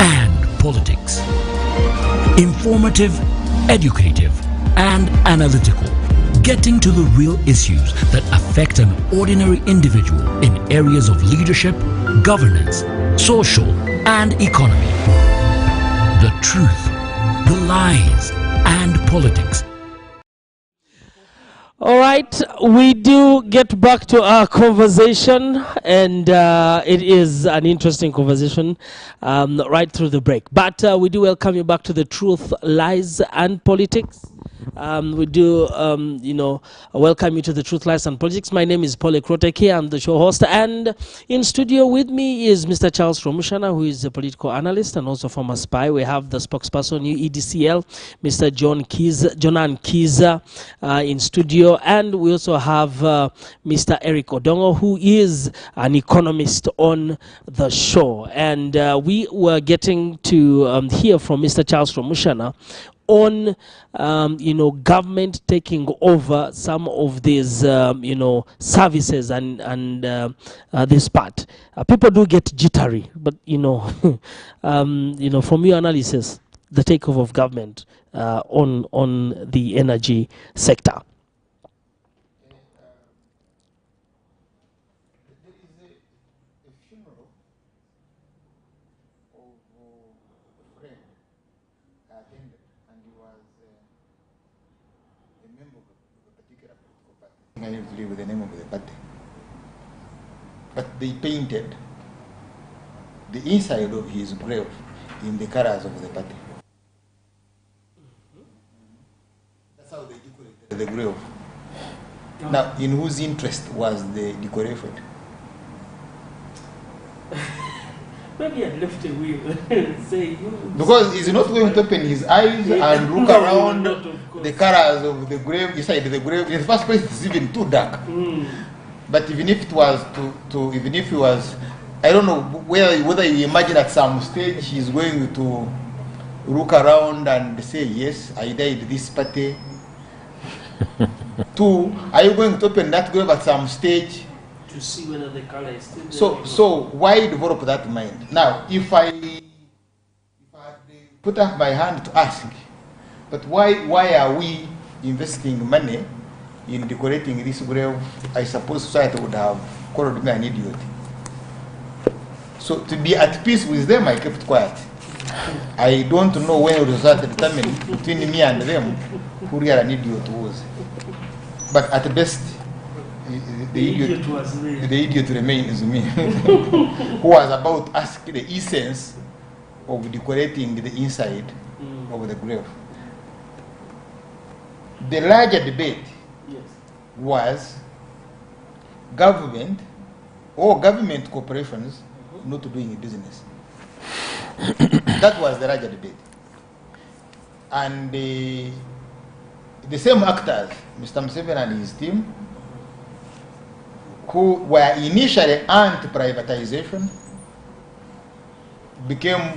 and politics. Informative, educative, and analytical. Getting to the real issues that affect an ordinary individual in areas of leadership, governance, social, and economy. The truth, the lies, and politics. All right, we do get back to our conversation, and it is an interesting conversation right through the break. But we do welcome you back to the Truth, Lies, and Politics. We do, welcome you to the Truth, Lies, and Politics. My name is Paul Ekroteke. I'm the show host. And in studio with me is Mr. Charles Romushana, who is a political analyst and also former spy. We have the spokesperson, UEDCL, Mr. Jonan Kiza, in studio. And we also have Mr. Eric Odongo, who is an economist on the show. And we were getting to hear from Mr. Charles Romushana on government taking over some of these services and this part. People do get jittery, but from your analysis, the takeover of government on the energy sector. I have to live with the name of the party. But they painted the inside of his grave in the colors of the party. That's how they decorated the grave. Now, in whose interest was the decoration? Maybe I left a will. Say, because he's not going to open his eyes and look around the colors of the grave, inside the grave. In the first place, it's even too dark. But even if it was even if he was, I don't know whether you imagine at some stage he's going to look around and say, yes, I died this party. Two, are you going to open that grave at some stage? To see whether the color is still there. So why develop that mind? Now, if I put up my hand to ask, but why are we investing money in decorating this grave? I suppose society would have called me an idiot. So to be at peace with them, I kept quiet. I don't know when the society determined between me and them who really an idiot was. But at best, the idiot remains me, who was about to ask the essence of decorating the inside of the grave. The larger debate was government or government corporations not doing business. That was the larger debate. And the same actors, Mr. Museveni and his team, who were initially anti-privatization, became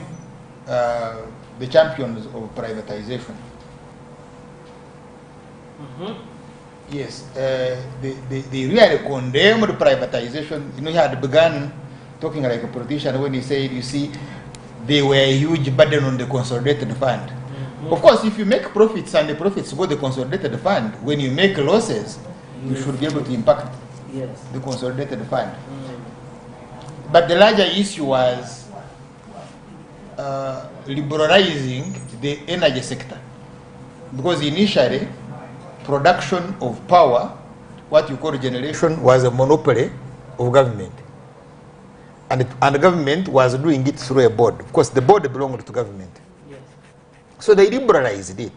the champions of privatization. Yes, they really condemned privatization. He had begun talking like a politician when he said, you see, they were a huge burden on the consolidated fund. Of course, if you make profits and the profits go to the consolidated fund, when you make losses, you should be able to impact the consolidated fund. But the larger issue was liberalizing the energy sector. Because initially, production of power, what you call generation, was a monopoly of government. And the government was doing it through a board. Of course, the board belonged to government. Yes. So they liberalized it.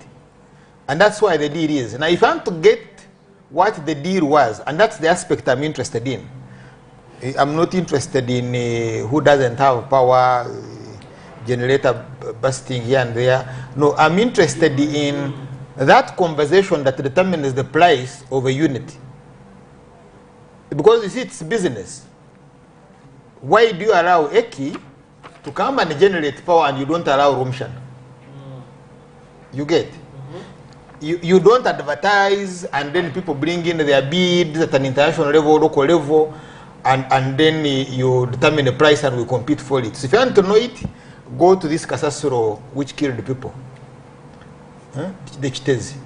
And that's why the deal is. Now, if I want to get what the deal was, and that's the aspect I'm interested in. I'm not interested in who doesn't have power, generator busting here and there. No, I'm interested in that conversation that determines the price of a unit. Because you see, it's business. Why do you allow Eki to come and generate power and you don't allow Romshan? You get? You don't advertise and then people bring in their bids at an international level, local level, and then you determine the price and we compete for it. So if you want to know it, go to this Kasasiro which killed people, the Chitezi.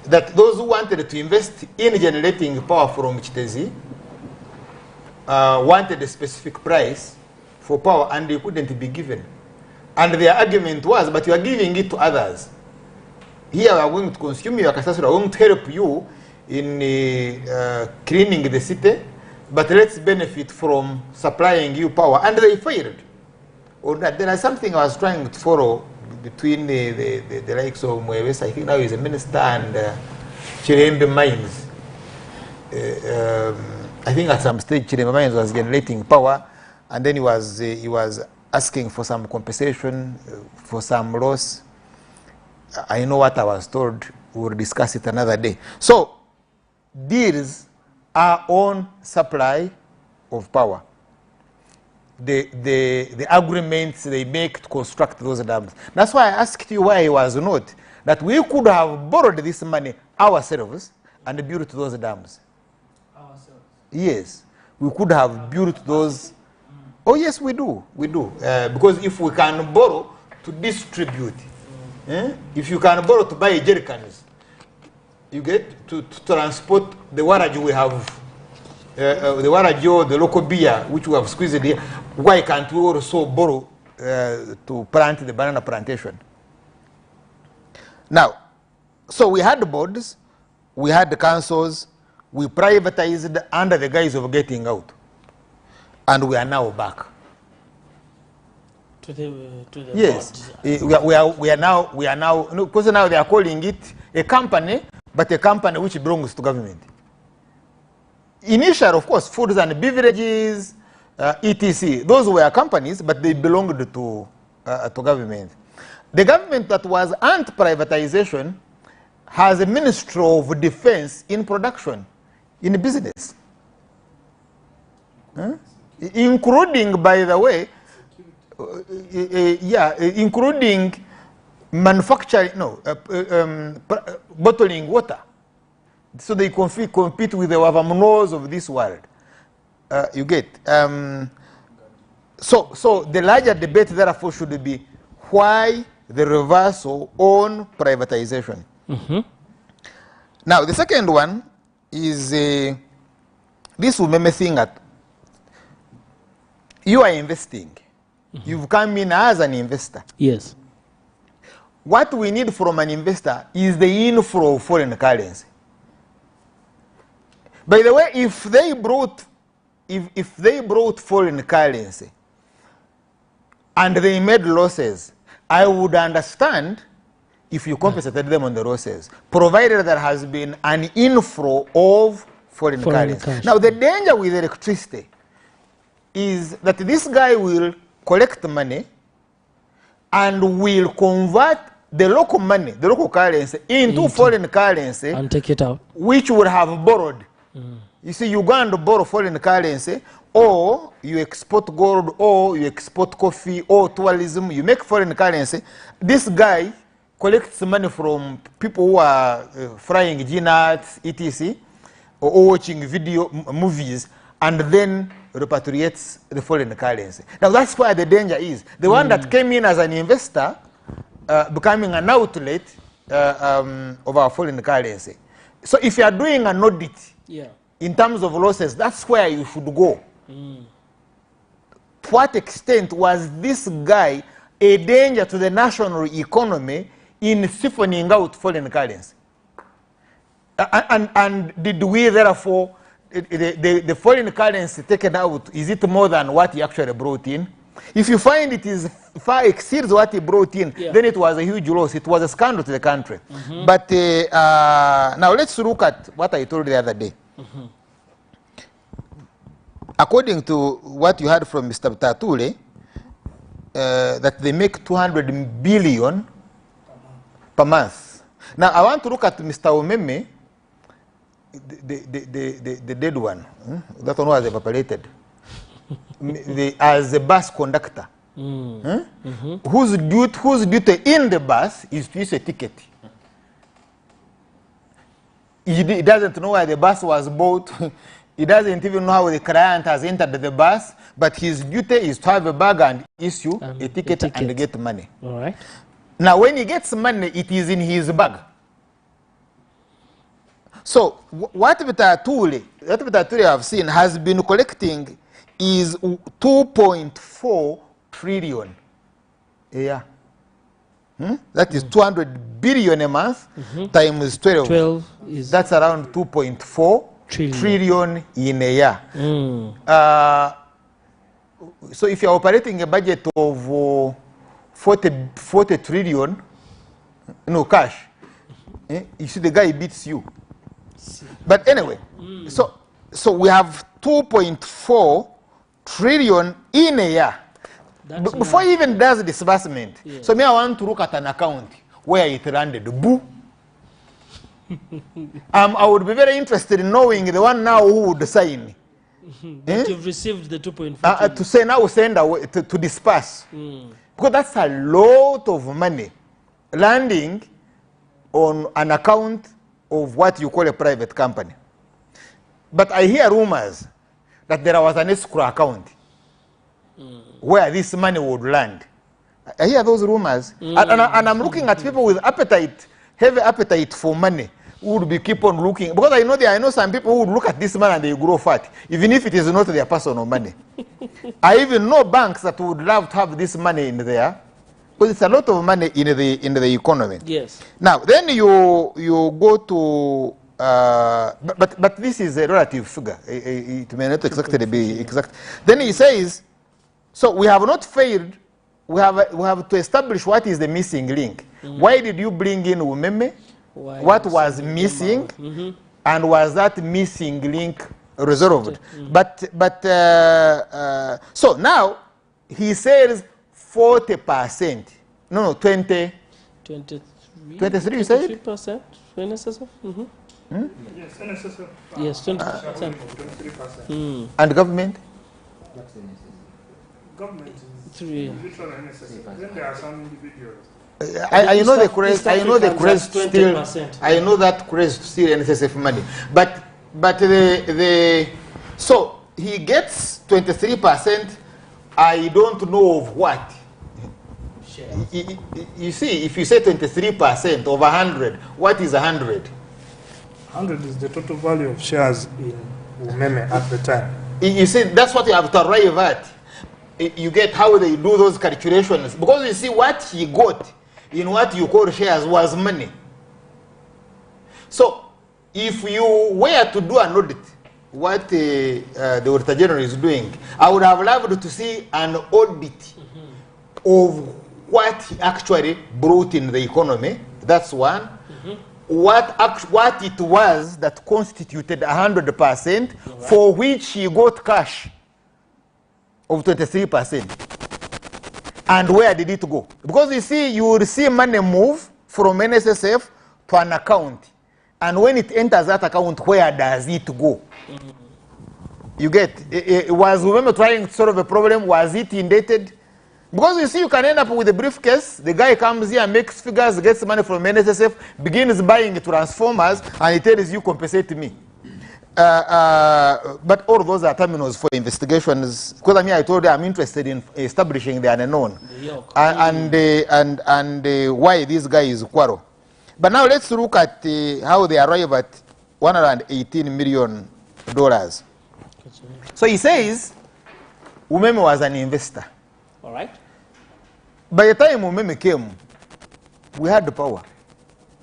That those who wanted to invest in generating power from Chitezi wanted a specific price for power and they couldn't be given. And their argument was, but you are giving it to others. Here we are going to consume your Kasasiro, we are going to help you in cleaning the city, but let's benefit from supplying you power. And they failed. Or that there is something I was trying to follow between the likes of Mwewesa, I think now he's a minister, and Chirembe Mines. I think at some stage Chirembe Mines was generating power, and then he was asking for some compensation for some loss. I know what I was told. We'll discuss it another day. So deals are on supply of power. The agreements they make to construct those dams. That's why I asked you why it was not that we could have borrowed this money ourselves and built those dams. Ourselves? Yes, we could have built those. Oh yes, we do. Because if we can borrow to distribute, if you can borrow to buy jerry cans, you get to transport the waraju we have, the waraju, the local beer which we have squeezed here. Why can't we also borrow to plant the banana plantation? Now, so we had the boards, we had the councils, we privatized under the guise of getting out, and we are now back to the yes. We are now because now they are calling it a company, but a company which belongs to government. Initially, of course, foods and beverages, etc. Those were companies, but they belonged to government. The government that was anti-privatization has a Ministry of Defense in production, in business. Including, by the way, including manufacturing, bottling water. So they compete with the Wavamnos of this world. You get. So the larger debate, therefore, should be why the reversal on privatization. Now, the second one is this UMEME thing that you are investing. You've come in as an investor. Yes. What we need from an investor is the inflow of foreign currency. By the way, if they brought foreign currency and they made losses, I would understand if you compensated them on the losses, provided there has been an inflow of foreign currency. Now, the danger with electricity is that this guy will collect money and will convert the local money, the local currency, into foreign currency and take it out, which would have borrowed. You see, you go and borrow foreign currency, or you export gold, or you export coffee, or tourism, you make foreign currency. This guy collects money from people who are frying GNATs, etc., or watching movies, and then repatriates the foreign currency. Now that's why the danger is. The one that came in as an investor, becoming an outlet of our foreign currency. So if you are doing an audit, in terms of losses, that's where you should go. To what extent was this guy a danger to the national economy in siphoning out foreign currency? And did we therefore, the foreign currency taken out, is it more than what he actually brought in? If you find it is far exceeds what he brought in, then it was a huge loss. It was a scandal to the country. But now let's look at what I told you the other day. According to what you heard from Mr. Tature, that they make 200 billion per month. Now I want to look at Mr. UMEME, the dead one. That one was evaporated. As a bus conductor, whose duty in the bus is to use a ticket. He doesn't know why the bus was bought. He doesn't even know how the client has entered the bus, but his duty is to have a bag and issue a ticket and get money. All right. Now, when he gets money, it is in his bag. So, what Betatuli have seen has been collecting is 2.4 trillion a year. That is 200 billion a month times 12. 12 is... That's around 2.4 trillion in a year. So if you're operating a budget of 40 trillion, no cash, you see the guy beats you. But anyway, so we have 2.4 trillion in a year. Before he even does disbursement. Yeah. So me, I want to look at an account where it landed. Boo. I would be very interested in knowing the one now who would sign. That you've received the 2.4 to say now send away to disperse. Because that's a lot of money landing on an account of what you call a private company. But I hear rumors that there was an escrow account where this money would land. I hear those rumors. And I'm looking at people with appetite, heavy appetite for money, who would be keep on looking. Because I know some people who would look at this money and they grow fat, even if it is not their personal money. I even know banks that would love to have this money in there, because it's a lot of money in the economy. Yes. Now, then you go to, but this is a relative figure. It may not exactly be exact. Then he says, so we have not failed. We have to establish what is the missing link. Why did you bring in UMEME? What was missing? And was that missing link resolved? So now he says 40%. No, 20. 23. 23, you said? 23% for NSSF? Yes, NSSF. Yes, 23%. And government? Government is 3. literal NSSF. Then there are some individuals. I know the crest. I know the crest still. 20%. I know that crest still NSSF money. But so he gets 23%. I don't know of what. You see, if you say 23% of 100, what is 100? 100 is the total value of shares in UMEME at the time. You see, that's what you have to arrive at. You get how they do those calculations. Because you see, what he got in what you call shares was money. So, if you were to do an audit, what the Auditor General is doing, I would have loved to see an audit of what he actually brought in the economy. That's one. What it was that constituted 100% for which he got cash of 23%. And where did it go? Because you see, you will see money move from NSSF to an account. And when it enters that account, where does it go? You get, was UMEME trying to solve a problem? Was it indebted? Because you see, you can end up with a briefcase. The guy comes here, makes figures, gets money from NSSF, begins buying transformers, and he tells you, compensate me. But all those are terminals for investigations. Because I told you I'm interested in establishing the unknown and why this guy is quarrel. But now let's look at how they arrive at $118 million. So he says UMEME was an investor. All right. By the time UMEME came, we had the power.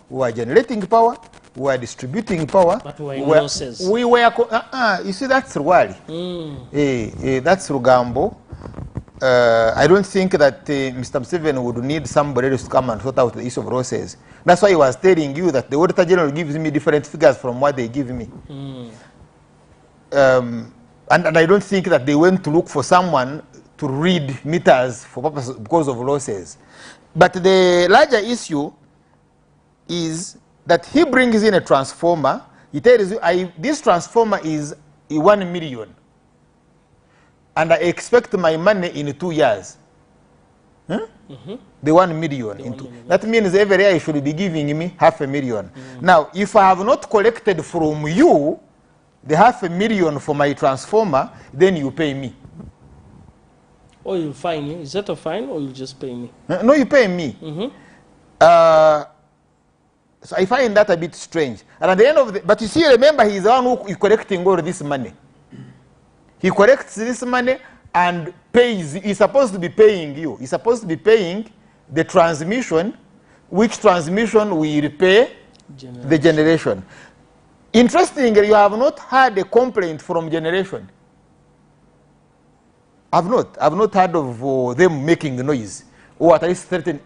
We were generating power. We were distributing power. But we were in losses. You see, that's Rwali. That's Rugambo. I don't think that Mr. Museveni would need somebody else to come and sort out the issue of losses. That's why he was telling you that the Auditor General gives me different figures from what they give me. And I don't think that they went to look for someone to read meters for purpose because of losses. But the larger issue is that he brings in a transformer. He tells you, this transformer is 1 million. And I expect my money in 2 years. The 1 million. That means every year you should be giving me $500,000. Now, if I have not collected from you the $500,000 for my transformer, then you pay me. Or you'll fine you. Is that a fine or you'll just pay me? No, you pay me. So I find that a bit strange. And at the end of the, but you see, remember, he's the one who is collecting all this money. He collects this money and pays. He's supposed to be paying you. He's supposed to be paying the transmission, which transmission will pay the generation. Interestingly, you have not had a complaint from generation. I've not heard of them making noise or at least threatening.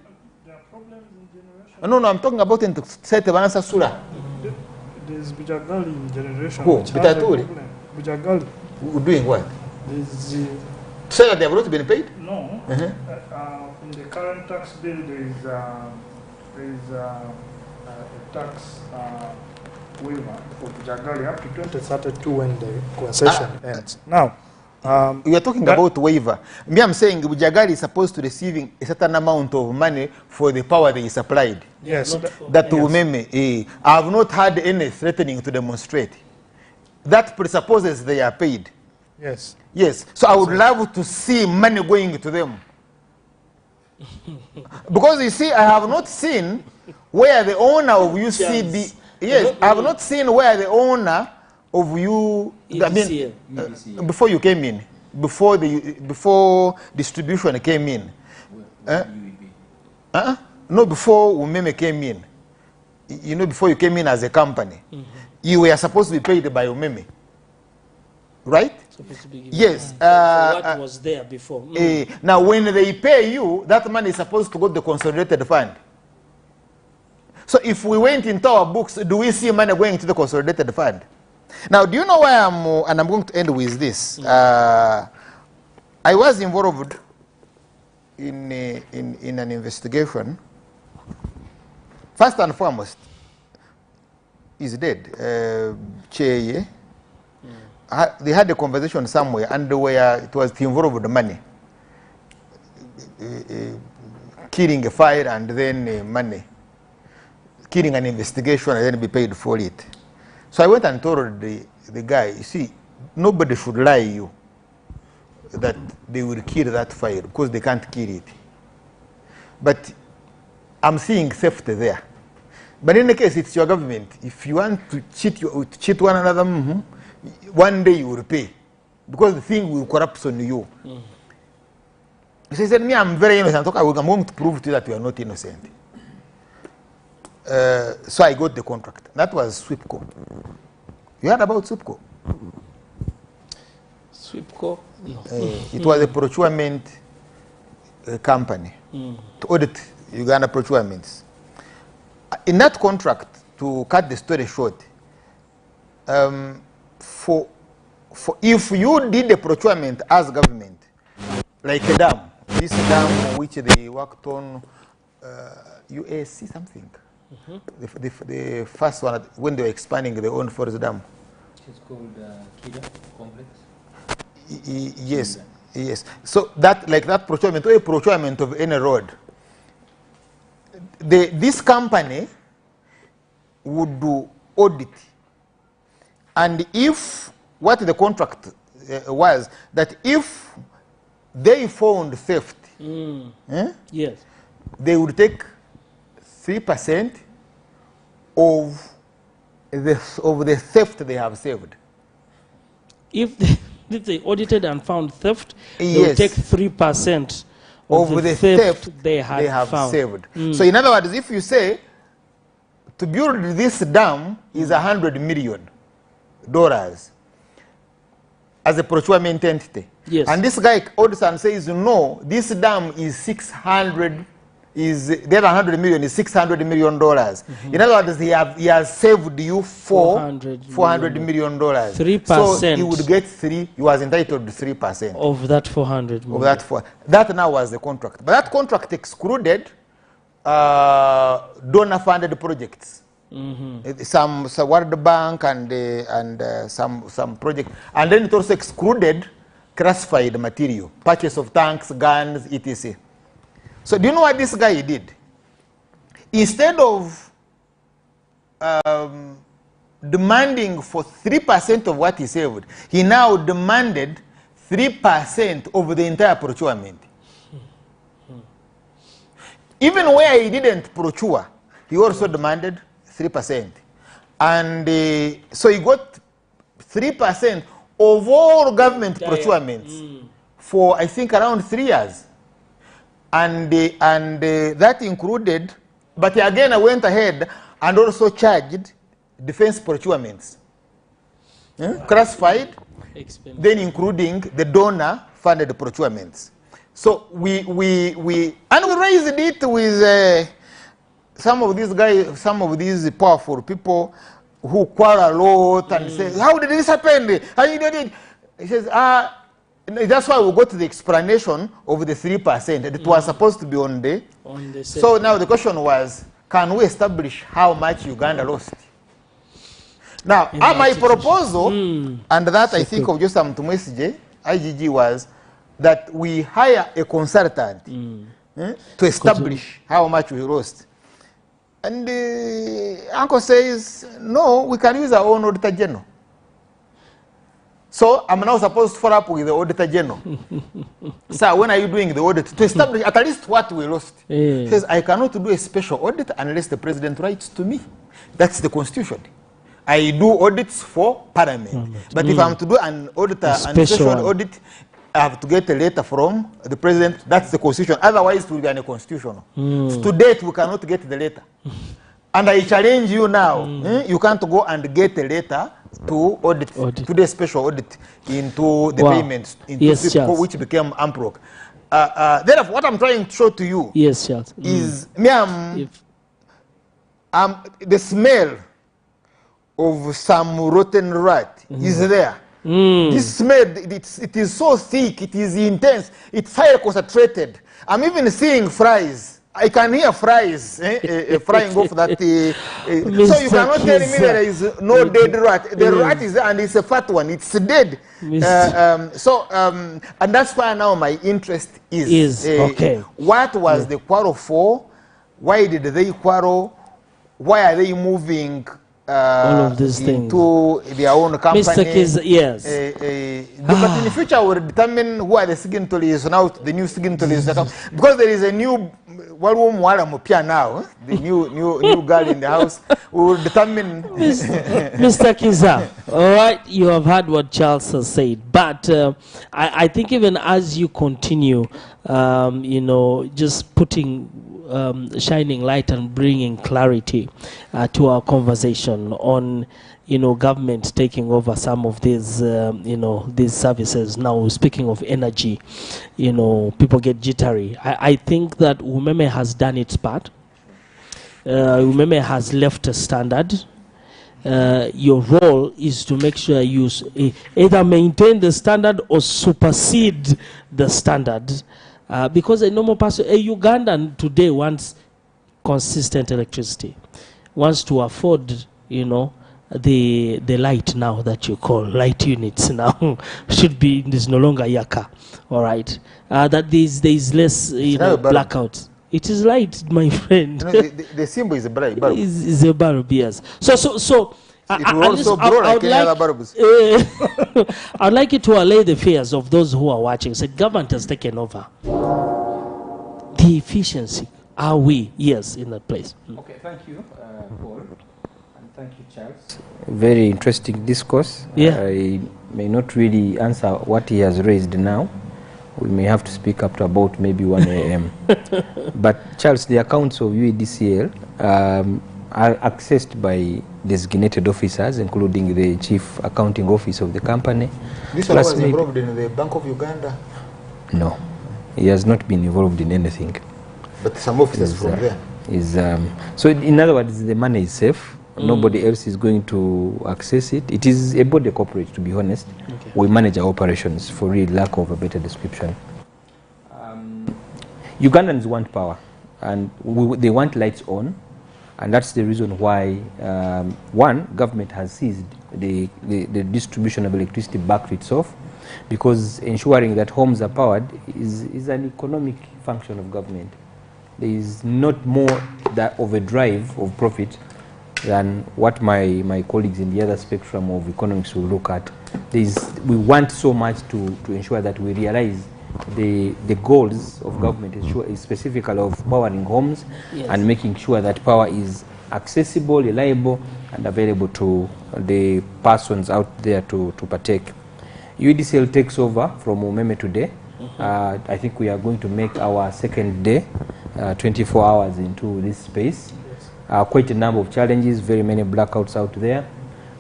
There are problems in generation. No, I'm talking about in Banasa Sura. There's Bujagali in generation. Who? which has a Butaturi? problem. Bujagali. Doing what? There's Say that they have not been paid? no. In the current tax bill, there is a tax waiver for Bujagali up to 2032 when the concession ends. Now, We are talking about waiver. Me, I'm saying Bujagali is supposed to receiving a certain amount of money for the power they supplied. yes, That UMEME, I have not had any threatening to demonstrate. That presupposes they are paid. yes. Yes, so I would love to see money going to them. Because you see, I have not seen where the owner of UCD, yes, I have not seen where the owner of you, I mean, before you came in, before distribution came in. No, before UMEME came in. You know, before you came in as a company, you were supposed to be paid by UMEME. Right? Supposed to be given. Yes. So what was there before? Now, when they pay you, that money is supposed to go to the consolidated fund. So if we went into our books, do we see money going to the consolidated fund? Now, do you know why and I'm going to end with this. I was involved in an investigation. First and foremost, he's dead. Cheye. They had a conversation somewhere, and it was involved the money. Killing a fire and then money. Killing an investigation and then be paid for it. So I went and told the guy, you see, nobody should lie you that they will kill that fire because they can't kill it. But I'm seeing theft there. But in the case, it's your government. If you want to cheat one another, one day you will pay because the thing will corrupt on you. So he said, me, I'm very innocent. I'm going to prove to you that you are not innocent. So I got the contract. That was SWIPCO. You heard about SWIPCO? SWIPCO? No. It was a procurement company to audit Uganda procurements. In that contract, to cut the story short, if you did the procurement as government, like a dam, this dam which they worked on, UAC something, the first one when they were expanding their own forest dam. It's called Kida Complex. Yes, yes. So that, like that procurement, or a procurement of any road, this company would do audit. And if what the contract was, that if they found theft, Yes. they would take 3% of the theft they have saved. If they audited and found theft, they will Yes. take 3% of the theft they have found. saved. So in other words, if you say to build this dam is $100 million as a procurement entity, Yes. and this guy audits and says no, this dam is 600. The other $100 million is $600 million. In other words, he has saved you $400 million. 3%. So he would get he was entitled to 3% Of that 400 million. that now was the contract. But that contract excluded donor-funded projects. Some World Bank and some project, and then it also excluded classified material, purchase of tanks, guns, etc. So do you know what this guy did? Instead of demanding for 3% of what he saved, he now demanded 3% of the entire procurement. Even where he didn't procure, he also demanded 3%. And so he got 3% of all government procurements for, I think, around 3 years. And that included, but again I went ahead and also charged defense procurements. Classified, then including the donor-funded procurements. So we raised it with some of these guys, some of these powerful people who quarrel a lot and say, how did this happen? How you did it? He says, that's why we got to the explanation of the 3%. It was supposed to be on the so now the question was, can we establish how much Uganda lost? Now, my proposal, and that I think of just some to message, IGG, was that we hire a consultant to establish how much we lost. And Uncle says, no, we can use our own Auditor General. So I'm now supposed to follow up with the Auditor General. Sir, when are you doing the audit? To establish at least what we lost. He says, I cannot do a special audit unless the President writes to me. That's the Constitution. I do audits for Parliament. But if I'm to do an auditor, an special audit, I have to get a letter from the President. That's the Constitution. Otherwise, it will be unconstitutional. To date, we cannot get the letter. And I challenge you now. You can't go and get a letter to audit, to do a special audit into the payments, into people, which became AMPROC. Therefore, what I'm trying to show to you is the smell of some rotten rat is there. This smell, it is so thick, it is intense, it's highly concentrated. I'm even seeing flies. I can hear flies flying off that. So you cannot tell me there is no dead rat. The rat is there and it's a fat one. It's dead. And that's why now my interest is what was the quarrel for? Why did they quarrel? Why are they moving all of these things to their own company? Mr. Kiza, yes. But in the future, we'll determine who are the signatories now, the new signatories. Because there is a new now, the new girl in the house. We will determine. Mr. Kiza, all right, you have heard what Charles has said, but I think even as you continue, you know, just putting shining light and bringing clarity to our conversation on, you know, government taking over some of these, you know, these services. Now, speaking of energy, you know, people get jittery. I think that UMEME has done its part. UMEME has left a standard. Your role is to make sure you either maintain the standard or supersede the standard. Because a normal person, a Ugandan today wants consistent electricity, wants to afford, you know, the light now that you call light units now should be, there's no longer yaka, all right, that there is less, you know, blackout. It is light, my friend. No, the symbol is a bulb. Is a bulb, yes. So it will also grow like any other bulbs. I'd like you to allay the fears of those who are watching. Said government has taken over. The efficiency, are we? Yes, in that place. Okay, thank you, Paul. Thank you, Charles. Very interesting discourse. Yeah. I may not really answer what he has raised now. We may have to speak up to about maybe 1 a.m. But Charles, the accounts of UEDCL are accessed by designated officers, including the chief accounting office of the company. This one was involved in the Bank of Uganda? No, he has not been involved in anything. But some officers from there? So in other words, the money is safe. Nobody else is going to access it. It is a body corporate, to be honest. Okay. We manage our operations, for real, lack of a better description. Ugandans want power, and they want lights on, and that's the reason why, one, government has seized the distribution of electricity back to itself, because ensuring that homes are powered is an economic function of government. There is not more of a drive of profit than what my colleagues in the other spectrum of economics will look at. We want so much to ensure that we realize the goals of government is specifically of powering homes, yes, and making sure that power is accessible, reliable, and available to the persons out there to partake. UEDCL takes over from UMEME today. I think we are going to make our second day, 24 hours into this space. Quite a number of challenges, very many blackouts out there,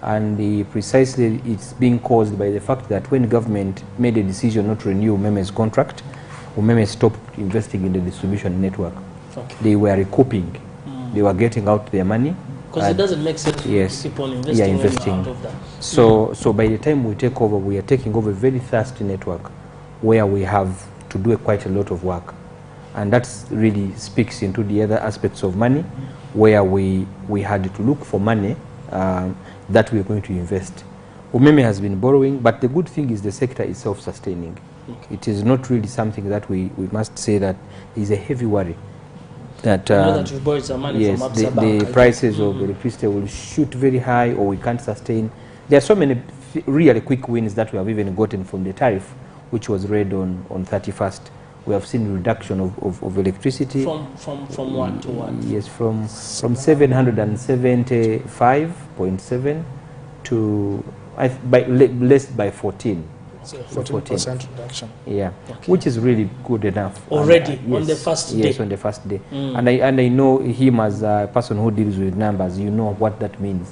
and precisely it's being caused by the fact that when government made a decision not to renew UMEME's contract, UMEME stopped investing in the distribution network. Okay. They were recouping. They were getting out their money. Because it doesn't make sense, yes, to keep on investing out of that. So by the time we take over, we are taking over a very thirsty network where we have to do quite a lot of work. And that really speaks into the other aspects of money, where we had to look for money that we are going to invest. UMEME has been borrowing, but the good thing is the sector is self-sustaining. Okay. It is not really something that we must say that is a heavy worry. That, that you've borrowed some money, yes, from the prices of electricity will shoot very high, or we can't sustain. There are so many really quick wins that we have even gotten from the tariff, which was read on 31st. We have seen reduction of electricity. From what to what? Yes, from 775.7 to less by 14. So 14% reduction. Yeah, okay, which is really good enough. Already, yes, on the first day? Yes, on the first day. And I know him as a person who deals with numbers. You know what that means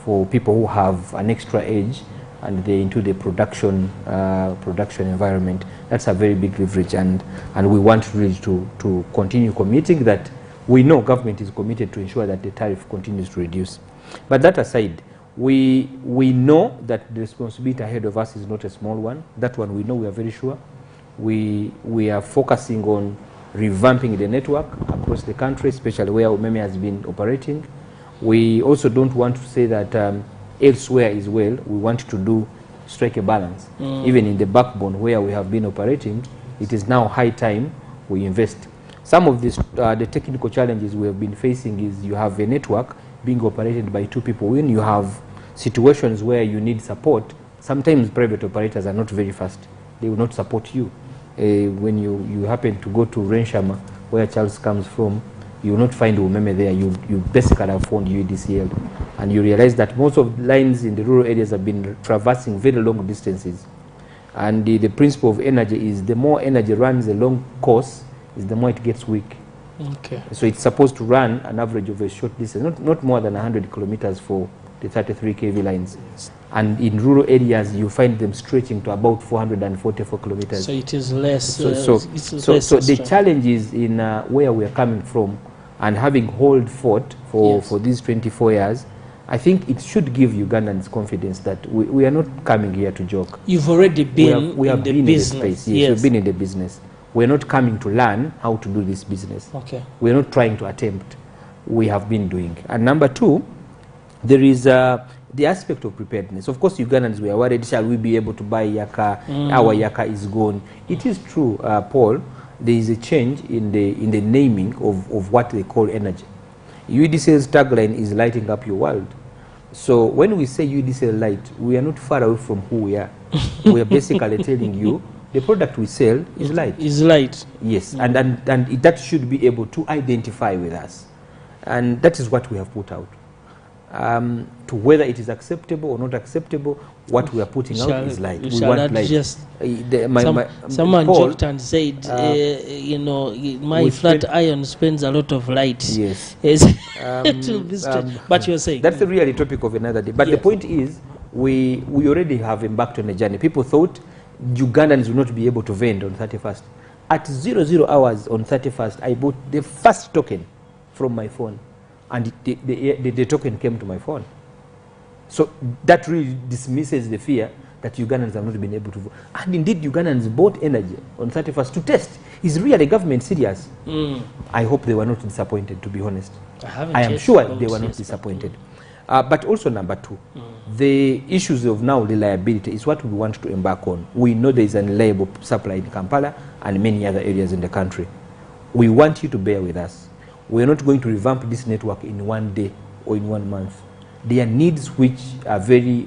for people who have an extra edge and they're into the production environment. That's a very big leverage, and we want really to continue committing that. We know government is committed to ensure that the tariff continues to reduce. But that aside, we know that the responsibility ahead of us is not a small one. That one we know, we are very sure. We are focusing on revamping the network across the country, especially where UMEME has been operating. We also don't want to say that elsewhere as well. We want to strike a balance. Even in the backbone where we have been operating, it is now high time we invest. Some of the technical challenges we have been facing is you have a network being operated by two people. When you have situations where you need support, sometimes private operators are not very fast. They will not support you. When you happen to go to Renshama, where Charles comes from, you will not find UMEME there. You basically have found UEDCL. And you realize that most of the lines in the rural areas have been traversing very long distances. And the principle of energy is the more energy runs a long course, is the more it gets weak. Okay. So it's supposed to run an average of a short distance, not more than 100 kilometers for the 33 kV lines. Yes. And in rural areas, you find them stretching to about 444 kilometers. So it is less. So the challenge is in where we are coming from, and having hold fort for these 24 years, I think it should give Ugandans confidence that we are not coming here to joke. You've already been in the business. In the space. Yes, we've been in the business. We're not coming to learn how to do this business. Okay. We're not trying to attempt. We have been doing. And number two, there is the aspect of preparedness. Of course, Ugandans were worried, shall we be able to buy Yaka? Our Yaka is gone. It is true, Paul, there is a change in the naming of what they call energy. UEDCL's tagline is lighting up your world. So when we say UEDCL light, we are not far away from who we are. We are basically telling you the product we sell is light. Is light. Yes, and that should be able to identify with us. And that is what we have put out. To whether it is acceptable or not acceptable, what we are putting out is light. We want light. Just someone joked and said, you know, my flat iron spends a lot of light. Yes. But you're saying that's the really topic of another day. But the point is, we already have embarked on a journey. People thought Ugandans will not be able to vend on 31st. At 00 hours on 31st, I bought the first token from my phone, and the token came to my phone. So that really dismisses the fear that Ugandans have not been able to vote. And indeed, Ugandans bought energy on 31st to test. Is really government serious? I hope they were not disappointed, to be honest. I am sure they were not disappointed. But also number two, the issues of now reliability is what we want to embark on. We know there is an reliable supply in Kampala and many other areas in the country. We want you to bear with us. We are not going to revamp this network in one day or in 1 month. There are needs which are very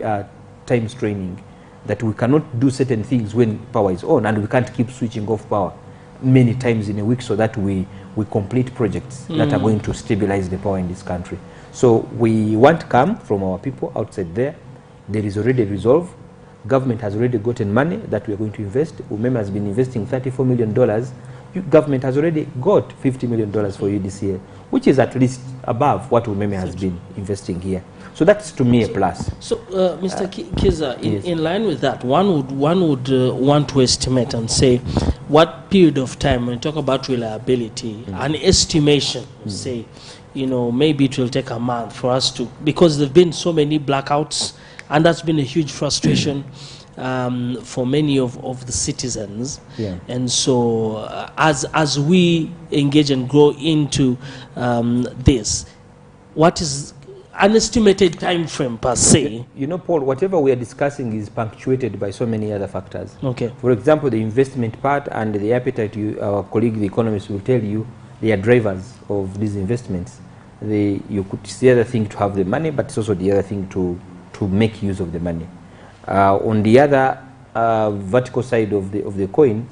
time straining, that we cannot do certain things when power is on, and we can't keep switching off power many times in a week so that we complete projects that are going to stabilize the power in this country. So we want calm from our people outside there. There is already a resolve. Government has already gotten money that we are going to invest. UMEME has been investing $34 million. Government has already got $50 million for UDCL, which is at least above what UMEME has been investing here. So that's, to me, a plus. So, Mr. Kiza, in line with that, one would want to estimate and say what period of time, when you talk about reliability, an estimation, say, you know, maybe it will take a month for us to, because there have been so many blackouts, and that's been a huge frustration for many of the citizens. Yeah. And so as we engage and grow into this, what is an estimated time frame per se? You know, Paul, whatever we are discussing is punctuated by so many other factors. Okay. For example, the investment part and the appetite, our colleague, the economist, will tell you they are drivers of these investments. It's the other thing to have the money, but it's also the other thing to make use of the money. On the other vertical side of the coin,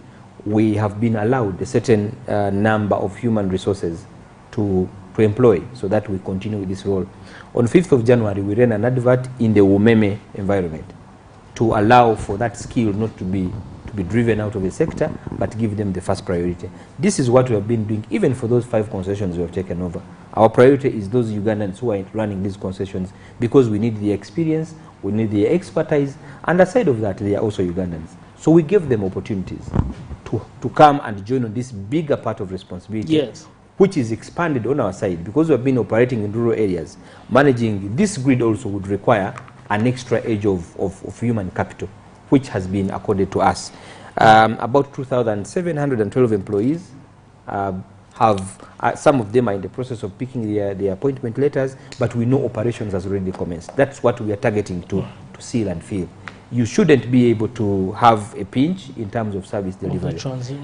we have been allowed a certain number of human resources to employ, so that we continue with this role. On 5th of January, we ran an advert in the UMEME environment to allow for that skill not to be driven out of the sector, but give them the first priority. This is what we have been doing, even for those 5 concessions we have taken over. Our priority is those Ugandans who are running these concessions, because we need the experience, we need the expertise, and aside of that, they are also Ugandans. So we give them opportunities to come and join on this bigger part of responsibility. Yes. Which is expanded on our side, because we have been operating in rural areas. Managing this grid also would require an extra age of human capital, which has been accorded to us. About 2,712 employees some of them are in the process of picking their appointment letters, but we know operations has already commenced. That's what we are targeting to seal and fill. You shouldn't be able to have a pinch in terms of service delivery.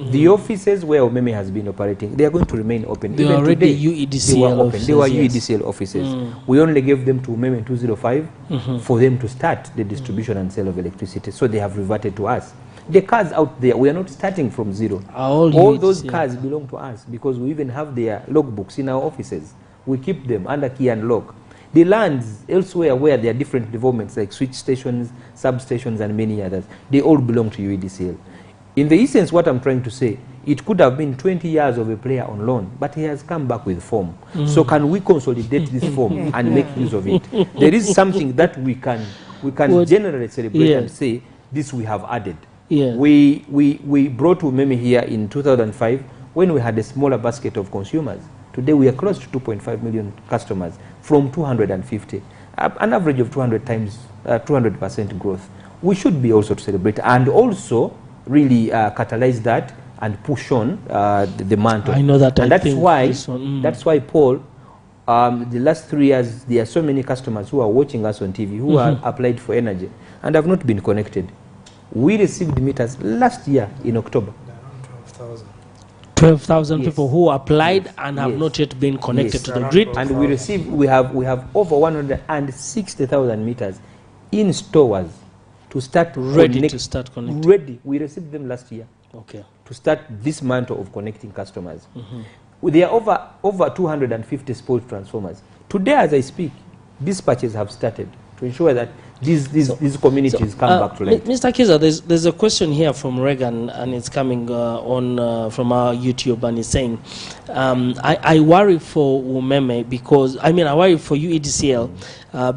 The offices where UMEME has been operating, they are going to remain open. They are already UEDCL offices. They were UEDCL offices. We only gave them to UMEME in 2005 for them to start the distribution and sale of electricity. So they have reverted to us. The cars out there, we are not starting from zero. All those cars belong to us, because we even have their logbooks in our offices. We keep them under key and lock. The lands elsewhere where there are different developments like switch stations, substations, and many others, they all belong to UEDCL. In the essence, what I'm trying to say, it could have been 20 years of a player on loan, but he has come back with form. So can we consolidate this form and make use of it? There is something that we can generally celebrate and say, this we have added. Yeah. We brought UMEME here in 2005 when we had a smaller basket of consumers. Today we are close to 2.5 million customers from 250, an average of 200% growth. We should be also to celebrate and also really catalyze that and push on the mantle. I know that. And that's why, Paul, the last 3 years, there are so many customers who are watching us on TV who are applied for energy and have not been connected. We received meters last year in October. 12,000 people who applied and have not yet been connected to the grid. And we have over 160,000 meters in stores to start ready to start connecting. Ready. We received them last year. Okay. To start this mantle of connecting customers. There are over 250 spoiled transformers. Today, as I speak, dispatches have started to ensure that these communities come back to life. Mr. Kiza, there's a question here from Regan, and it's coming on from our YouTube, and it's saying, I worry for UMEME because, I worry for UEDCL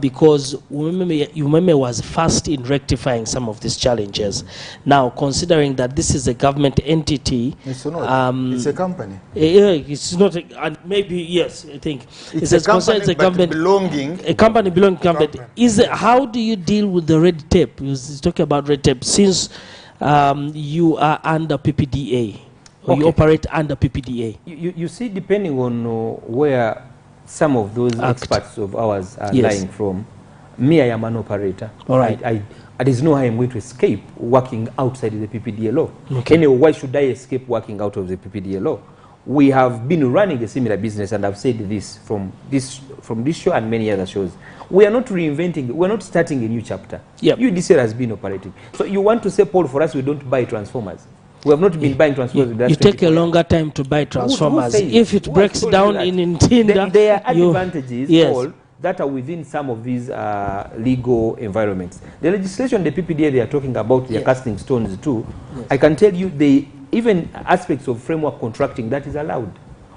because UMEME was fast in rectifying some of these challenges. Now, considering that this is a government entity, it's not. It's a company. It's not. Maybe yes. I think it's a company, it's a government belonging. A company belonging to government. How do you deal with the red tape? You talk about red tape since you are under PPDA. Or you operate under PPDA. You see, depending on where some of those experts of ours are lying from, me, I am an operator. All right. There is no way I'm going to escape working outside the PPDA law. Okay. Anyway, why should I escape working out of the PPDA law? we have been running a similar business, and I've said this from this show and many other shows. We are not reinventing, we're not starting a new chapter. Yep. UDCL has been operating. So you want to say, Paul, for us, we don't buy transformers. We have not been buying transformers. You take a longer time to buy transformers. If it breaks down in Ntinda, there are advantages, yes, Paul, that are within some of these legal environments. The legislation, the PPDA, they are talking about, they are casting stones too. Yes. I can tell you, even aspects of framework contracting, that is allowed.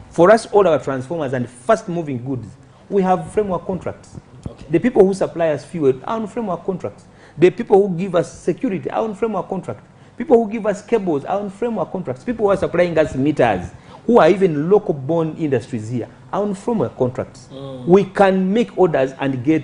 For us, all our transformers and fast-moving goods, we have framework contracts. Okay. The people who supply us fuel are on framework contracts. The people who give us security are on framework contracts. People who give us cables are on framework contracts. People who are supplying us meters, who are even local-born industries here, are on framework contracts. We can make orders and get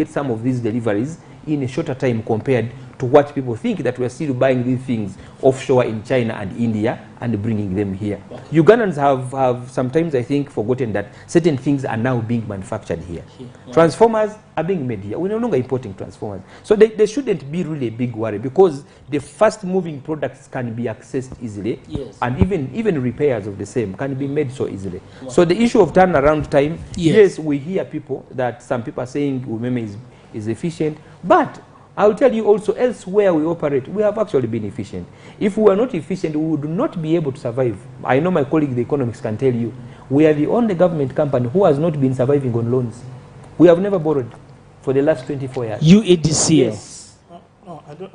some of these deliveries in a shorter time compared to what people think, that we're still buying these things offshore in China and India and bringing them here. Ugandans have sometimes, I think, forgotten that certain things are now being manufactured here. Transformers are being made here. We're no longer importing transformers. So they shouldn't be really a big worry, because the fast-moving products can be accessed easily, and even repairs of the same can be made so easily. So the issue of turnaround time, yes, we hear people that some people are saying UMEME is efficient, but I'll tell you also, elsewhere we operate, we have actually been efficient. If we were not efficient, we would not be able to survive. I know my colleague, the economics, can tell you, we are the only government company who has not been surviving on loans. We have never borrowed for the last 24 years. UADCL. Yes. No, I don't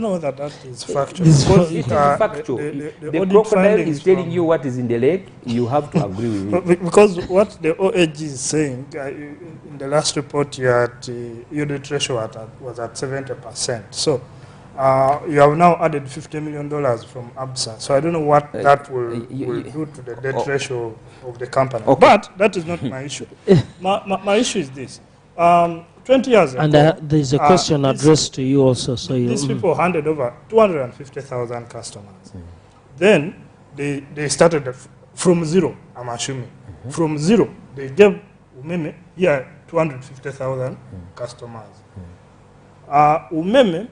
know whether that is factual. It is factual. The crocodile is telling you what is in the lake, you have to agree with it. Because what the OAG is saying, in the last report, your unit ratio was at 70%. So you have now added $50 million from ABSA. So I don't know what that will do to the debt ratio of the company. Okay. But that is not my issue. My issue is this. 20 years ago, and there's a question addressed to you also. So these people handed over 250,000 customers. Then they started from zero, I'm assuming. From zero, they gave UMEME here 250,000 customers. UMEME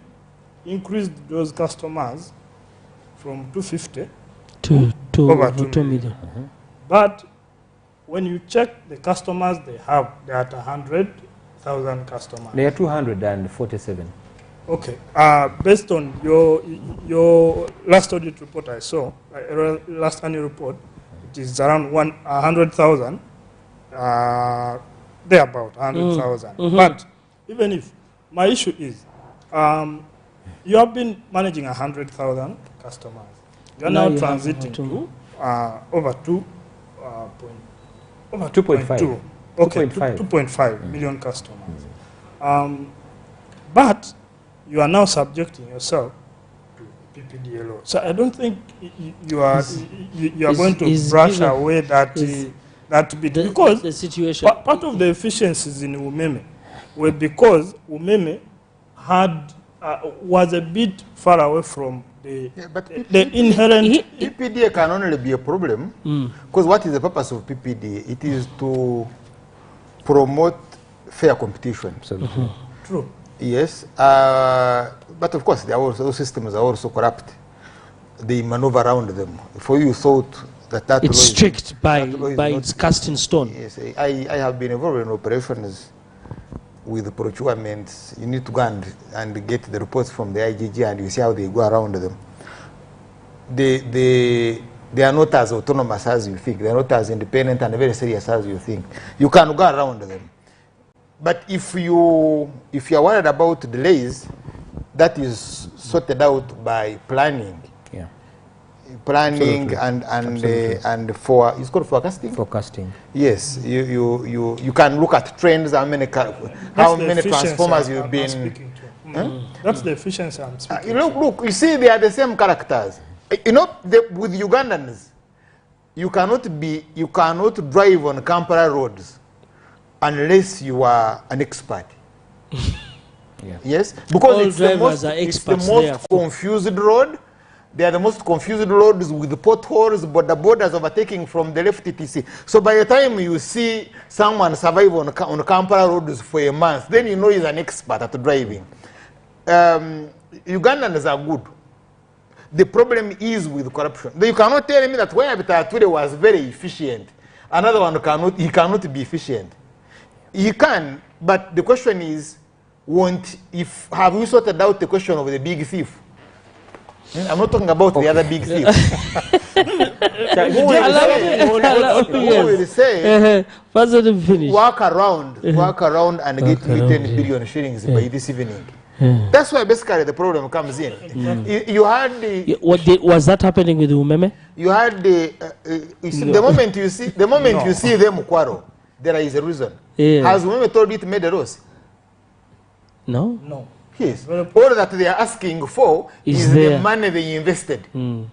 increased those customers from 250 to over 2 million. But when you check the customers they have, they're at 100,000 customers. They are 247. Okay. Based on your last audit report I saw, last annual report, it is around 100,000. They're about 100,000. But even if, my issue is, you have been managing 100,000 customers. You are now transiting to over 2.5. Okay, 2.5 million customers. But you are now subjecting yourself to PPDA law. So I don't think you are going to brush away that bit, because the situation. Part of the efficiencies in UMEME were because UMEME was a bit far away from the inherent. PPDA can only be a problem because what is the purpose of PPDA? It is to promote fair competition. Absolutely. True. Yes, but of course, those systems are also corrupt. They maneuver around them. For you thought that it's strict by its cast in stone. Yes, I have been involved in operations with the procurement. You need to go and get the reports from the IGG, and you see how they go around them. They are not as autonomous as you think. They are not as independent and very serious as you think. You can go around them. But if you are worried about delays, that is sorted out by planning. Yeah. Planning and for it's called forecasting. Forecasting. Yes, you can look at trends. How many transformers you've been. That's the efficiency I'm speaking. Look. You see, they are the same characters. You know, with Ugandans, you cannot drive on Kampala roads unless you are an expert. Yeah. Yes, because all it's the most confused road. They are the most confused roads with the potholes, but the borders overtaking from the left etc. So by the time you see someone survive on Kampala roads for a month, then you know he's an expert at driving. Ugandans are good. The problem is with corruption. You cannot tell me that where Bitature was very efficient, another one cannot be efficient. He can, but the question is, have we sorted out the question of the big thief? I'm not talking about the other big thief. Who will say, walk around and get me 10 billion shillings by this evening? That's why basically the problem comes in. You had was that happening with UMEME? You had the moment you see them quarrel, there is a reason. Has UMEME told you to make the loss? No. No. Yes. All that they are asking for is the money they invested. No,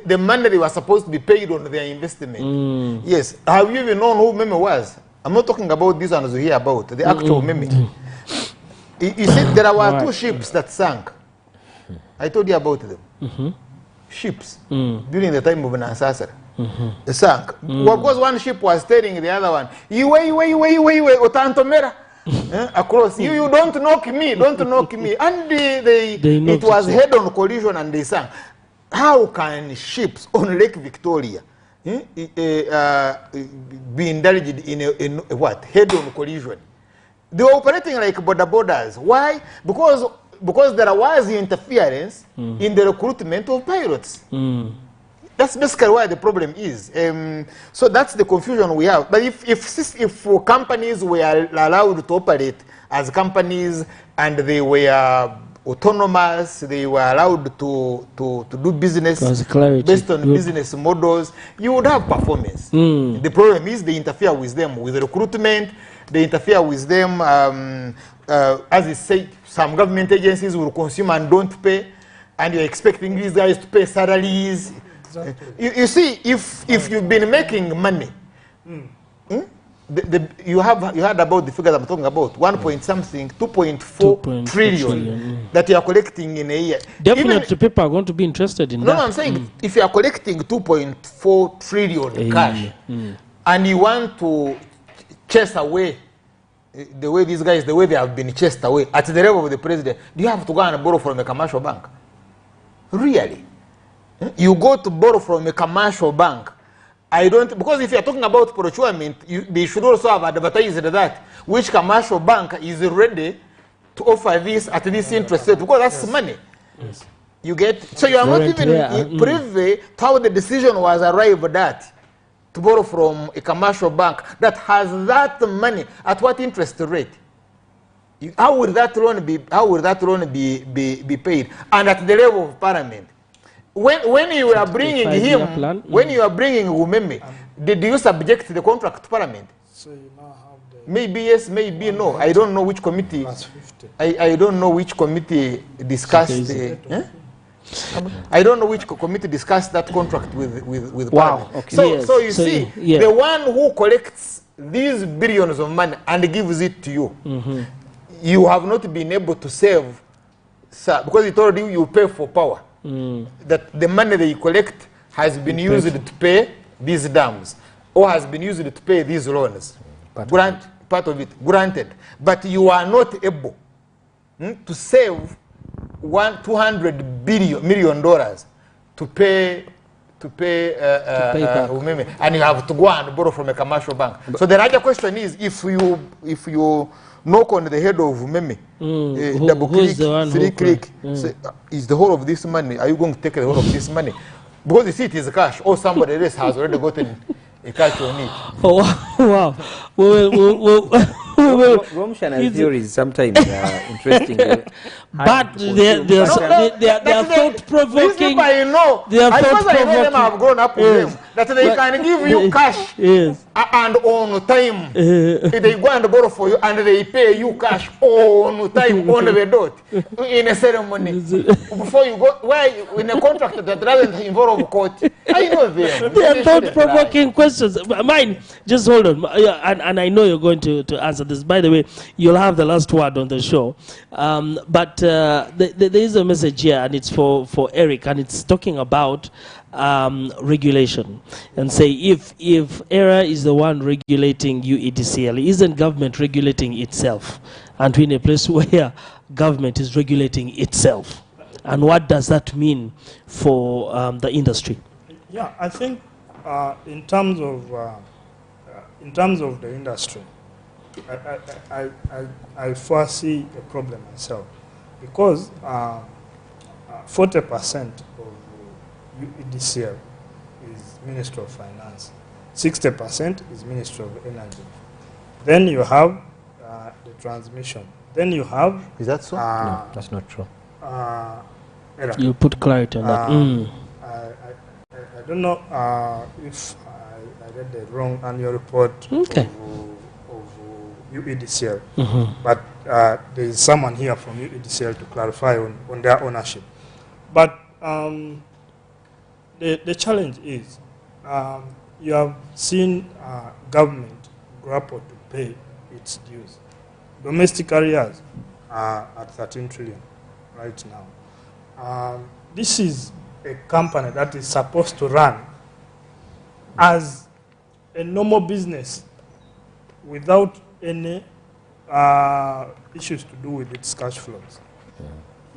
the money they were supposed to be paid on their investment. Yes. Have you even known who UMEME was? I'm not talking about these ones you hear about, the actual UMEME. You see, there were two ships that sank. I told you about them. Ships during the time of Nansasara. They sank. Because one ship was telling the other one, Otantomera. Across you don't knock me, and it was head-on collision and they sank. How can ships on Lake Victoria be indulged in what head-on collision? They were operating like borders. Why? Because there was interference in the recruitment of pilots. That's basically why the problem is. So that's the confusion we have. But if companies were allowed to operate as companies and they were autonomous, they were allowed to do business based on business models, you would have performance. The problem is they interfere with them with recruitment, they interfere with them, as I say, some government agencies will consume and don't pay, and you're expecting these guys to pay salaries. Exactly. You see, if you've been making money, you heard about the figures I'm talking about, 2.4 trillion that you are collecting in a year. Definitely people are going to be interested in that. No, I'm saying if you are collecting 2.4 trillion cash and you want to chase away the way these guys, the way they have been chased away at the level of the president, do you have to go and borrow from a commercial bank? Really? You go to borrow from a commercial bank. Because if you're talking about procurement, they should also have advertised that which commercial bank is ready to offer this at this interest rate, because that's money. Yes. You get, so you are not even privy to how the decision was arrived at to borrow from a commercial bank that has that money at what interest rate? How will that loan be? Be paid? And at the level of Parliament. When you are bringing him, when you are bringing UMEME, did you subject the contract to Parliament? So you now have the maybe yes, maybe no. I don't know which committee. I don't know which committee discussed. I don't know which committee discussed that contract with Parliament. Okay. So you see, the one who collects these billions of money and gives it to you, you have not been able to save, because he told you pay for power. That the money that you collect has been used to pay these dams or has been used to pay these loans. Part of it, granted. But you are not able to save $200 million to pay UMEME, and you have to go and borrow from a commercial bank. So the larger question is, if you knock on the head of UMEME, double click, three click, say, is the whole of this money, are you going to take the whole of this money? Because you see it is cash, or somebody else has already gotten a cash on it. Oh, wow. Romshan theories sometimes are interesting. But they are thought-provoking. I know. I know them, I have grown up with them. That they can give you cash and on time. They go and borrow for you and they pay you cash on time, on the dot, in a ceremony. Before you go, why in a contract that doesn't involve court? I know them. They are thought-provoking questions. Mine, just hold on. And I know you're going to answer this. By the way, you'll have the last word on the show. But there is a message here, and it's for Eric, and it's talking about regulation. And say, if ERA is the one regulating UEDCL, isn't government regulating itself? And we're in a place where government is regulating itself. and what does that mean for the industry? Yeah, I think in terms of the industry, I foresee a problem myself, because 40% of UEDCL is Ministry of Finance, 60% is Ministry of Energy. Then you have the transmission. Then you have. Is that so? No, that's not true. You put clarity on that. I don't know if I read the wrong annual report of UEDCL, but there is someone here from UEDCL to clarify on their ownership. But the challenge is you have seen government grapple to pay its dues. Domestic arrears are at 13 trillion right now. This is a company that is supposed to run as a normal business without any issues to do with its cash flows.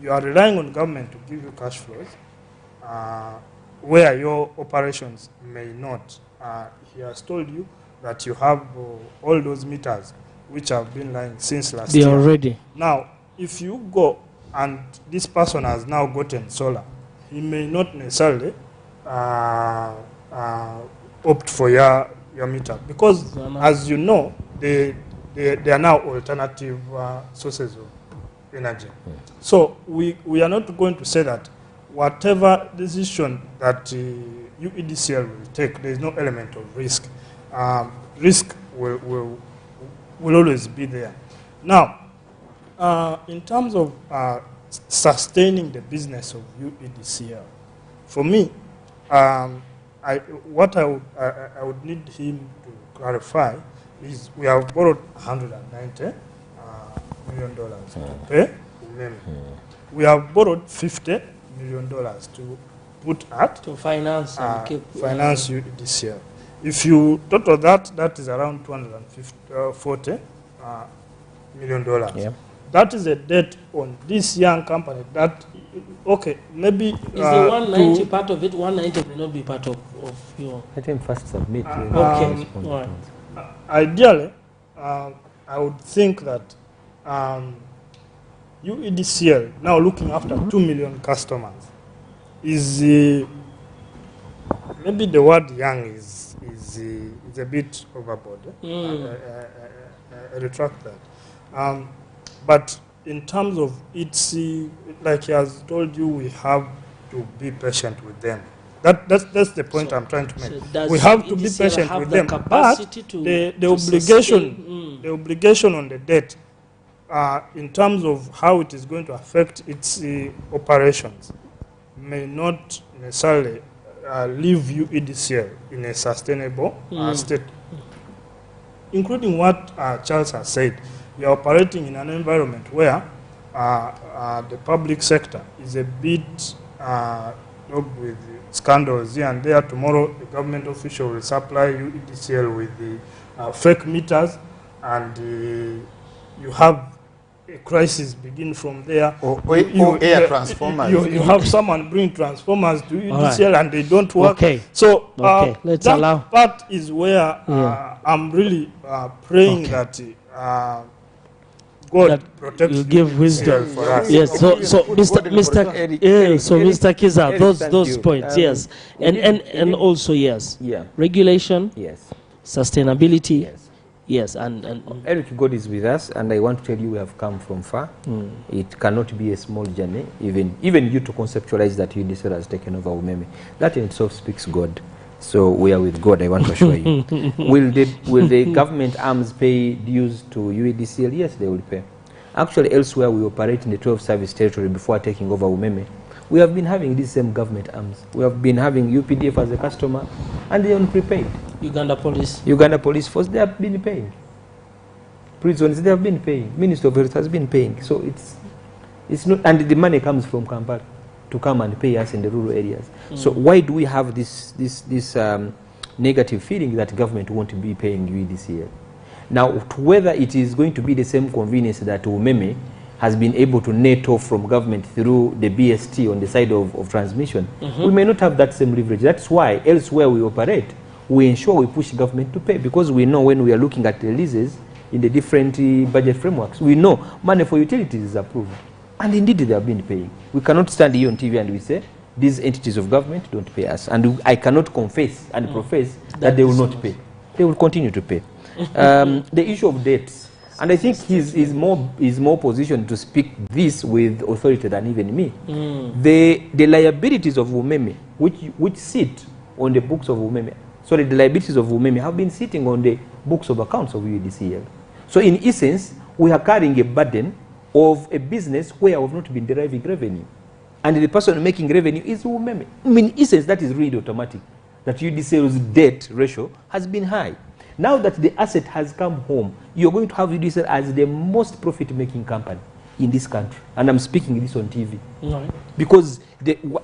You are relying on government to give you cash flows where your operations may not. He has told you that you have all those meters which have been lying since last year. They are ready. Now, if you go and this person has now gotten solar, he may not necessarily opt for your meter, because as you know, they are now alternative sources of energy. So we are not going to say that whatever decision that UEDCL will take, there is no element of risk. Risk will always be there. Now, in terms of sustaining the business of UEDCL, for me, what I would need him to clarify is we have borrowed $190 million to pay UMEME. We have borrowed $50 million to put at To finance and keep finance UEDCL. If you total that, that is around $240 million. Yeah. That is a debt on this young company that, okay, maybe... Is the 190 part of it? 190 may not be part of your... Let him first submit. Okay, all right. Ideally, I would think that UEDCL, now looking after 2 million customers, is maybe the word young is a bit overboard. I retract that. But in terms of its, like he has told you, we have to be patient with them. That's the point I'm trying to make. So we have to be patient with them. But the obligation on the debt, in terms of how it is going to affect its operations, may not necessarily leave UEDCL in a sustainable state. Including what Charles has said, we are operating in an environment where the public sector is a bit with scandals here and there. Tomorrow, the government official will supply UEDCL with the fake meters, and you have a crisis begin from there. Or air transformers. You have someone bring transformers to UEDCL and they don't work. Okay. So let's that allow. part is where I'm really praying that God protects you give wisdom for us. Yes. So Mr. Kiza, those points. Yes. And also yes. Yeah. Regulation. Yes. Sustainability. Yes. Yes. And Eric God is with us, and I want to tell you we have come from far. It cannot be a small journey, even you to conceptualize that UDCL has taken over UMEME. That in itself speaks God. So we are with God, I want to assure you. Will the government arms pay dues to UEDCL? Yes, they will pay. Actually, elsewhere we operate in the 12 service territory before taking over UMEME. We have been having these same government arms. We have been having UPDF as a customer, and they are prepaid. Uganda Police Force, they have been paying. Prisons, they have been paying. Minister of Health has been paying. So it's not, and the money comes from Kampala to come and pay us in the rural areas. So why do we have this negative feeling that government won't be paying UEDCL? Now, whether it is going to be the same convenience that UMEME has been able to net off from government through the BST on the side of transmission, we may not have that same leverage. That's why elsewhere we operate, we ensure we push government to pay, because we know when we are looking at the releases in the different budget frameworks, we know money for utilities is approved. And indeed they have been paying. We cannot stand here on TV and we say, these entities of government don't pay us. And I cannot confess and profess that they will not pay. They will continue to pay. The issue of debts, and I think he's more positioned to speak this with authority than even me. The liabilities of UMEME, which sit on the books of UMEME, sorry, the liabilities of UMEME have been sitting on the books of accounts of UEDCL. So in essence, we are carrying a burden of a business where we have not been deriving revenue. And the person making revenue is UMEME. I mean, in essence, that is really automatic, that UEDCL's debt ratio has been high. Now that the asset has come home, you're going to have UEDCL as the most profit-making company in this country. And I'm speaking this on TV. Right. Because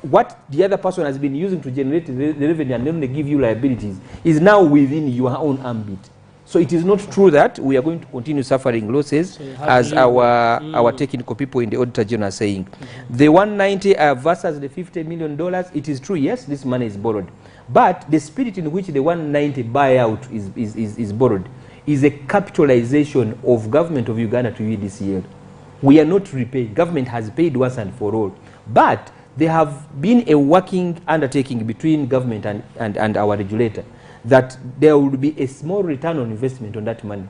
what the other person has been using to generate the revenue and then they give you liabilities is now within your own ambit. So it is not true that we are going to continue suffering losses, so as our technical people in the Auditor General are saying. The 190 versus the $50 million, it is true, yes, this money is borrowed. But the spirit in which the 190 buyout is borrowed is a capitalization of government of Uganda to UEDCL. We are not repaid. Government has paid once and for all. But there have been a working undertaking between government and our regulator that there will be a small return on investment on that money.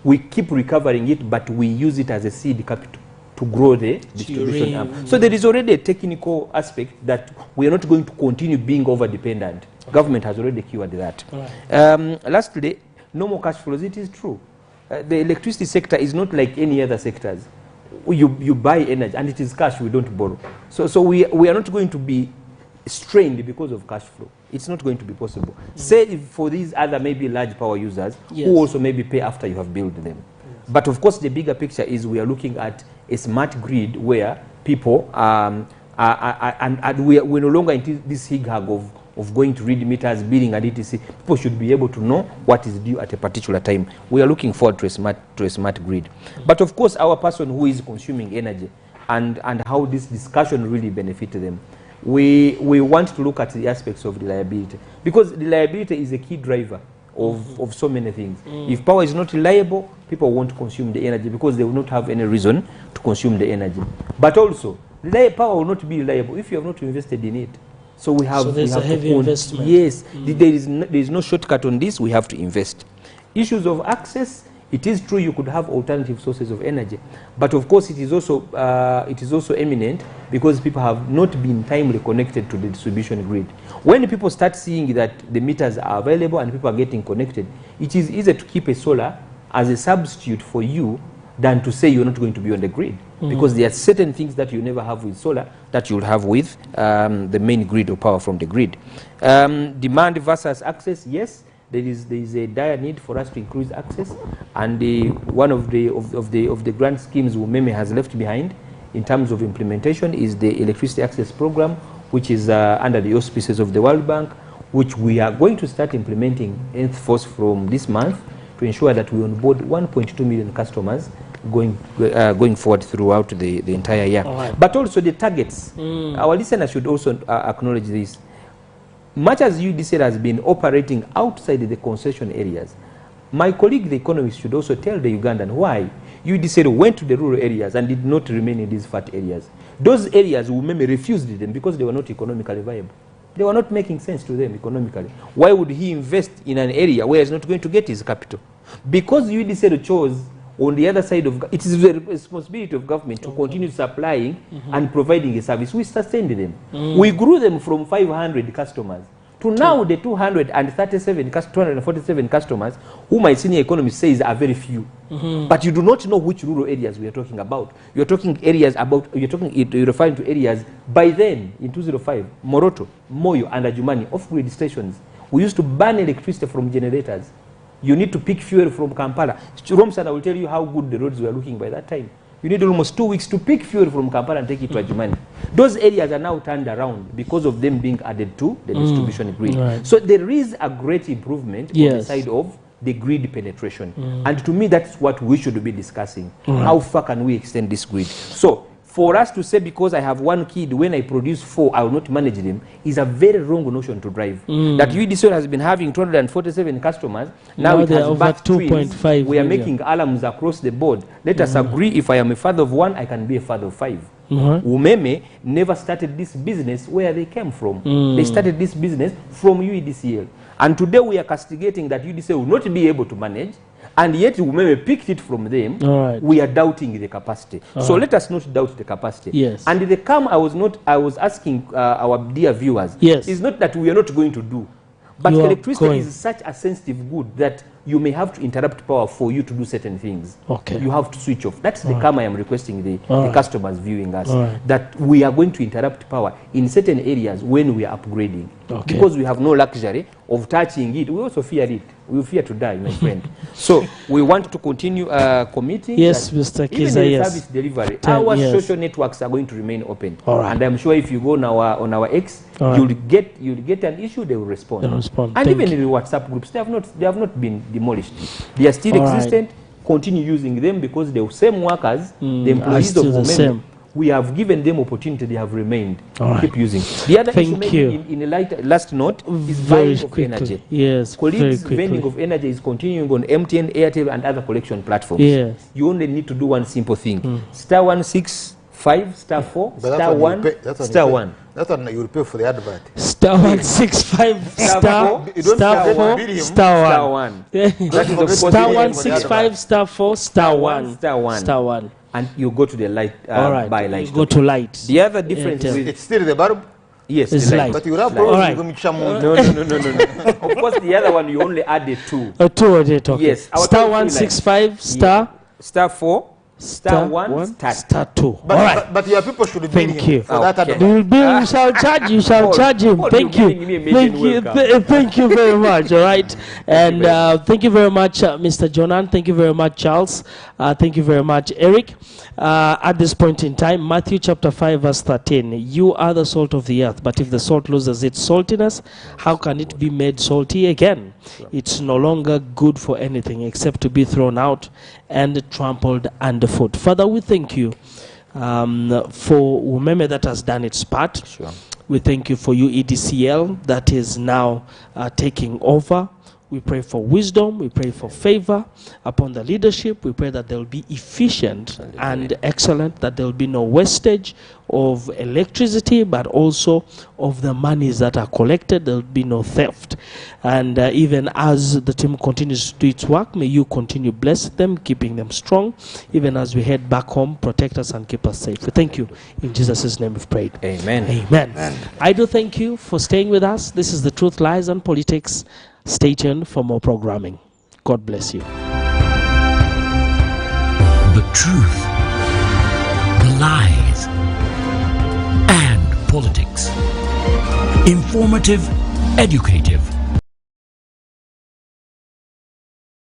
We keep recovering it, but we use it as a seed capital to grow the distribution arm. So there is already a technical aspect that we are not going to continue being over-dependent. Government has already cured that. Right. Lastly, no more cash flows. It is true. The electricity sector is not like any other sectors. You buy energy, and it is cash, we don't borrow. So we are not going to be strained because of cash flow. It's not going to be possible. Say if for these other maybe large power users, who also maybe pay after you have built them. But of course the bigger picture is we are looking at a smart grid where people and we're no longer in this hig-hag of going to read meters, billing and etc. People should be able to know what is due at a particular time. We are looking forward to a smart grid. But of course our person who is consuming energy and how this discussion really benefits them. We want to look at the aspects of reliability, because reliability is a key driver of so many things. If power is not reliable, people won't consume the energy because they will not have any reason to consume the energy. But also, power will not be reliable if you have not invested in it. So we have, there's a heavy investment. Yes, there is no shortcut on this. We have to invest. Issues of access. It is true you could have alternative sources of energy, but of course it is also eminent because people have not been timely connected to the distribution grid. When people start seeing that the meters are available and people are getting connected, it is easier to keep a solar as a substitute for you than to say you're not going to be on the grid, because there are certain things that you never have with solar that you'll have with the main grid or power from the grid. Demand versus access, yes. There is a dire need for us to increase access, and one of the grand schemes UMEME has left behind in terms of implementation is the electricity access program, which is under the auspices of the World Bank, which we are going to start implementing henceforth from this month to ensure that we onboard 1.2 million customers going forward throughout the entire year. Right. But also the targets. Our listeners should also acknowledge this. Much as UEDCL has been operating outside the concession areas, my colleague, the economist, should also tell the Ugandan why UEDCL went to the rural areas and did not remain in these fat areas. Those areas, UMEME refused them because they were not economically viable. They were not making sense to them economically. Why would he invest in an area where he's not going to get his capital? Because UEDCL chose on the other side of it is the responsibility of government to continue supplying and providing a service. We sustained them. We grew them from 500 customers to now the 247 customers who my senior economist says are very few. But you do not know which rural areas we are talking about. You're talking areas about, you're referring to areas by then in 2005, Moroto, Moyo and Ajumani, off-grid stations. We used to burn electricity from generators. You need to pick fuel from Kampala. Romsan, I will tell you how good the roads were looking by that time. You need almost 2 weeks to pick fuel from Kampala and take it to Ajumani. Those areas are now turned around because of them being added to the distribution grid. Right. So there is a great improvement on the side of the grid penetration. And to me, that's what we should be discussing. How far can we extend this grid? So for us to say, because I have one kid, when I produce 4, I will not manage them, is a very wrong notion to drive. That UDCL has been having 247 customers. Now it they are has over backed 2.5 We are million. making alarms across the board. Let us agree, if I am a father of 1, I can be a father of 5. UMEME never started this business where they came from. They started this business from UEDCL. And today we are castigating that UDCL will not be able to manage, and yet UMEME picked it from them. We are doubting the capacity. So let us not doubt the capacity. Yes. And the calm I was asking our dear viewers, Yes. is not that we are not going to do, but You are electricity going. is such a sensitive good that you may have to interrupt power for you to do certain things. Okay. You have to switch off. That's the calm I am requesting the customers viewing us, Alright. that we are going to interrupt power in certain areas when we are upgrading. Okay. Because we have no luxury of touching it. We also fear it. We fear to die, my friend. So we want to continue committing. Yes, that Mr. even Kiza, in yes. service delivery, Tell- our yes. social networks are going to remain open. Alright. And I'm sure if you go on our X, Alright. you'll get an issue, they will respond. They'll respond. And Thank even you. in the WhatsApp groups, they have not been demolished. They are still Alright. existent. Continue using them, because the same workers, the are employees of still the UMEME, same. we have given them opportunity, they have remained. Alright. Keep using. The other Thank issue maybe you. in a last note is Very buying of quickly. energy. Yes, very Colleagues, quickly. vending of energy is continuing on MTN, Airtel, and other collection platforms. Yes. You only need to do one simple thing. Star 165, star 4, But star 1, star 1. That's one you will pay for the advert. Star 165 star four. You don't star forget 4 to bill him. star Star 1. 1. Yeah. That is the forget first to Star bill thing. him for the 165 star 4 star 1 Star 1. star 1. And you go to the light, All right. buy You light. go to light. The other difference Airtel. with It's still the bulb, yes, It's the light. but you have Light. All right. problems. No. Of course, the other one you only added 2. 2 of it. Okay. Yes, I was Star talking like- 165 star Star 4, star 1, star 2. star 2. All right. But your people should bill Thank him you. for that Okay. advert. We will bill, we shall charge you, shall Paul, charge him. Paul, Thank you're you. giving me a Thank major you. welcome. Thank you very much. All right. And thank you very much, Mr. Jonan. Thank you very much, Charles. Thank you very much, Eric. At this point in time, Matthew chapter 5, verse 13. You are the salt of the earth, but if the salt loses its saltiness, how can it be made salty again? It's no longer good for anything except to be thrown out and trampled underfoot. Father, we thank you for UMEME that has done its part. Sure. We thank you for UEDCL that is now taking over. We pray for wisdom. We pray for favor upon the leadership. We pray that they will be efficient and excellent, that there will be no wastage of electricity, but also of the monies that are collected. There will be no theft. And even as the team continues to do its work, may you continue blessing them, keeping them strong. Even as we head back home, protect us and keep us safe. We thank you. In Jesus' name we've prayed. Amen. Amen. I do thank you for staying with us. This is The Truth, Lies and Politics. Stay tuned for more programming. God bless you. The truth, the lies, and politics. Informative, educative,